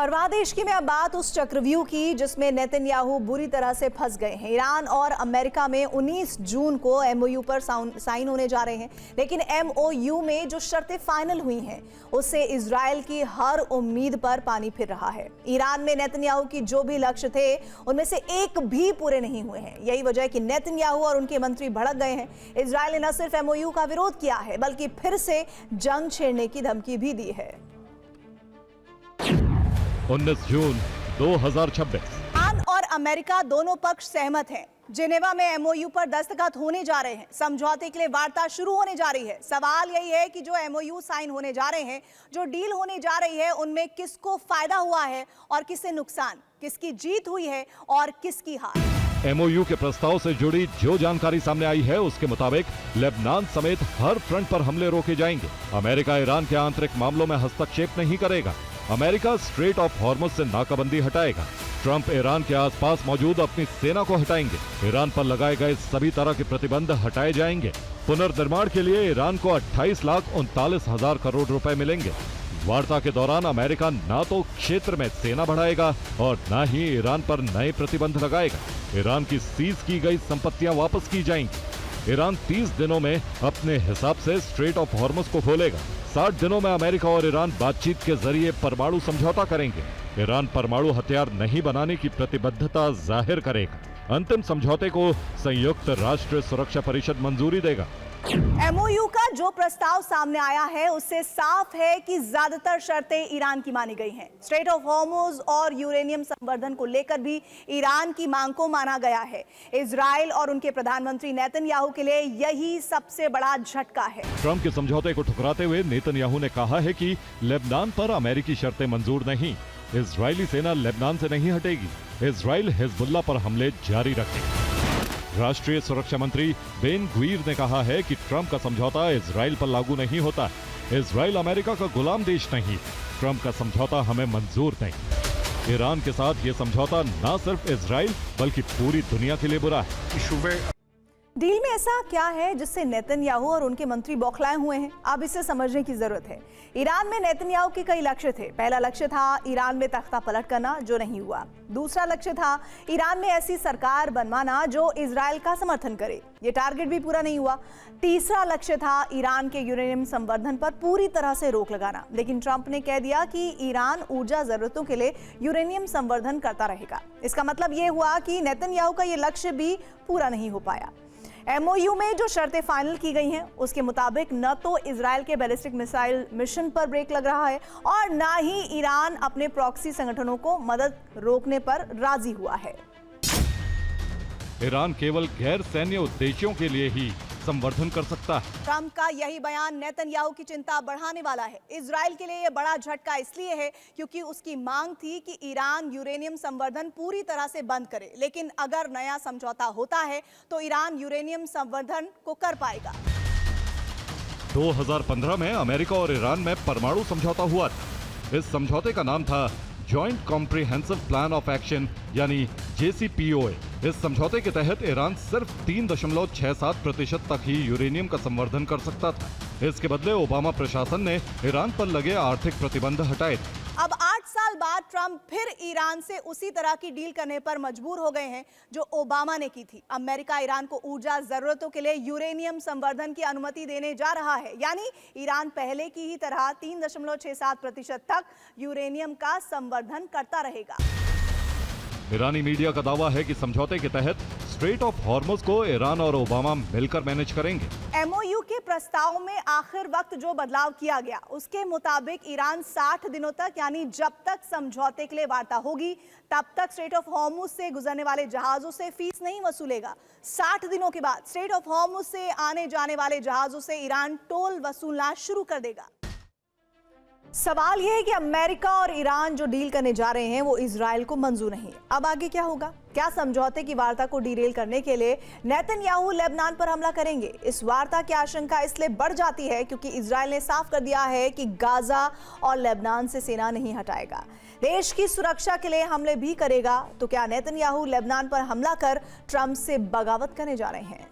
परवादेश की में अब बात उस चक्रव्यूह की जिसमें नेतन्याहू बुरी तरह से फंस गए हैं। ईरान और अमेरिका में 19 जून को एमओयू पर साइन होने जा रहे हैं, लेकिन एमओयू में जो शर्तें फाइनल हुई हैं उससे इजराइल की हर उम्मीद पर पानी फिर रहा है। ईरान में नेतन्याहू की जो भी लक्ष्य थे उनमें से एक भी पूरे नहीं हुए हैं। यही वजह है कि नेतन्याहू और उनके मंत्री भड़क गए हैं। इजराइल ने न सिर्फ एमओयू का विरोध किया है बल्कि फिर से जंग छेड़ने की धमकी भी दी है। 19 जून 2026। ईरान और अमेरिका दोनों पक्ष सहमत हैं। जिनेवा में एमओयू पर दस्तखत होने जा रहे हैं। समझौते के लिए वार्ता शुरू होने जा रही है। सवाल यही है कि जो एमओयू साइन होने जा रहे हैं, जो डील होने जा रही है, उनमें किसको फायदा हुआ है और किसे नुकसान, किसकी जीत हुई है और किसकी हार। एमओयू के प्रस्ताव से जुड़ी जो जानकारी सामने आई है उसके मुताबिक लेबनान समेत हर फ्रंट पर हमले रोके जाएंगे। अमेरिका ईरान के आंतरिक मामलों में हस्तक्षेप नहीं करेगा। अमेरिका स्ट्रेट ऑफ हॉर्मुज से नाकाबंदी हटाएगा। ट्रंप ईरान के आसपास मौजूद अपनी सेना को हटाएंगे। ईरान पर लगाए गए सभी तरह के प्रतिबंध हटाए जाएंगे। पुनर्निर्माण के लिए ईरान को 28,39,000 करोड़ रुपए मिलेंगे। वार्ता के दौरान अमेरिका न तो क्षेत्र में सेना बढ़ाएगा और न ही ईरान पर नए प्रतिबंध लगाएगा। ईरान की सीज की गई संपत्तियां वापस की जाएंगी। ईरान 30 दिनों में अपने हिसाब से स्ट्रेट ऑफ हॉर्मुज को खोलेगा। 60 दिनों में अमेरिका और ईरान बातचीत के जरिए परमाणु समझौता करेंगे। ईरान परमाणु हथियार नहीं बनाने की प्रतिबद्धता जाहिर करेगा। अंतिम समझौते को संयुक्त राष्ट्र सुरक्षा परिषद मंजूरी देगा। एमओयू का जो प्रस्ताव सामने आया है उससे साफ है कि ज्यादातर शर्तें ईरान की मानी गई हैं। स्ट्रेट ऑफ हॉर्मुज और यूरेनियम संवर्धन को लेकर भी ईरान की मांग को माना गया है। इजराइल और उनके प्रधानमंत्री नेतन्याहू के लिए यही सबसे बड़ा झटका है। ट्रंप के समझौते को ठुकराते हुए नेतन्याहू ने कहा है कि लेबनान पर अमेरिकी शर्तें मंजूर नहीं। इजरायली सेना लेबनान से नहीं हटेगी। इजराइल हिजबुल्लाह पर हमले जारी रखेगा। राष्ट्रीय सुरक्षा मंत्री बेन गुईर ने कहा है कि ट्रंप का समझौता इजराइल पर लागू नहीं होता। इजराइल अमेरिका का गुलाम देश नहीं। ट्रंप का समझौता हमें मंजूर नहीं। ईरान के साथ ये समझौता न सिर्फ इजराइल बल्कि पूरी दुनिया के लिए बुरा है। डील में ऐसा क्या है जिससे नेतन्याहू और उनके मंत्री बौखलाए हुए हैं? अब इसे समझने की जरूरत है। ईरान में नेतन्याहू के कई लक्ष्य थे। पहला लक्ष्य था ईरान में तख्ता पलट करना, जो नहीं हुआ। दूसरा लक्ष्य था ईरान में ऐसी सरकार बनवाना जो इजराइल का समर्थन करे। ये टारगेट भी पूरा नहीं हुआ। तीसरा लक्ष्य था ईरान के यूरेनियम संवर्धन पर पूरी तरह से रोक लगाना, लेकिन ट्रंप ने कह दिया कि ईरान ऊर्जा जरूरतों के लिए यूरेनियम संवर्धन करता रहेगा। इसका मतलब ये हुआ कि नेतन्याहू का ये लक्ष्य भी पूरा नहीं हो पाया। एमओयू में जो शर्तें फाइनल की गई हैं उसके मुताबिक न तो इजराइल के बैलिस्टिक मिसाइल मिशन पर ब्रेक लग रहा है और न ही ईरान अपने प्रॉक्सी संगठनों को मदद रोकने पर राजी हुआ है। ईरान केवल गैर सैन्य उद्देश्यों के लिए ही संवर्धन कर सकता है। ट्रंप का यही बयान नेतन्याहू की चिंता बढ़ाने वाला है। इजराइल के लिए यह बड़ा झटका इसलिए है क्योंकि उसकी मांग थी कि ईरान यूरेनियम संवर्धन पूरी तरह से बंद करे, लेकिन अगर नया समझौता होता है तो ईरान यूरेनियम संवर्धन को कर पाएगा। 2015 में अमेरिका और ईरान में परमाणु समझौता हुआ था। इस समझौते का नाम था joint comprehensive plan of action यानी JCPOA। इस समझौते के तहत ईरान सिर्फ 3.67% तक ही यूरेनियम का संवर्धन कर सकता था। इसके बदले ओबामा प्रशासन ने ईरान पर लगे आर्थिक प्रतिबंध हटाए थे। अब 8 साल बाद ट्रंप फिर ईरान से उसी तरह की डील करने पर मजबूर हो गए हैं जो ओबामा ने की थी। अमेरिका ईरान को ऊर्जा जरूरतों के लिए यूरेनियम संवर्धन की अनुमति देने जा रहा है, यानी ईरान पहले की ही तरह 3.67% तक यूरेनियम का संवर्धन करता रहेगा। ईरानी मीडिया का दावा है कि समझौते के तहत स्ट्रेट ऑफ हॉर्मुज को ईरान और ओबामा मिलकर मैनेज करेंगे। एमओयू के प्रस्ताव में आखिर वक्त जो बदलाव किया गया उसके मुताबिक ईरान 60 दिनों तक, यानी जब तक समझौते के लिए वार्ता होगी तब तक स्ट्रेट ऑफ हॉर्मुज से गुजरने वाले जहाजों से फीस नहीं वसूलेगा। 60 दिनों के बाद स्ट्रेट ऑफ हॉर्मुज से आने जाने वाले जहाजों से ईरान टोल वसूलना शुरू कर देगा। सवाल यह है कि अमेरिका और ईरान जो डील करने जा रहे हैं वो इजराइल को मंजूर नहीं है। अब आगे क्या होगा? क्या समझौते की वार्ता को डिरेल करने के लिए नेतन्याहू लेबनान पर हमला करेंगे? इस वार्ता की आशंका इसलिए बढ़ जाती है क्योंकि इजराइल ने साफ कर दिया है कि गाजा और लेबनान से सेना नहीं हटाएगा, देश की सुरक्षा के लिए हमले भी करेगा। तो क्या नेतन्याहू लेबनान पर हमला कर ट्रंप से बगावत करने जा रहे हैं?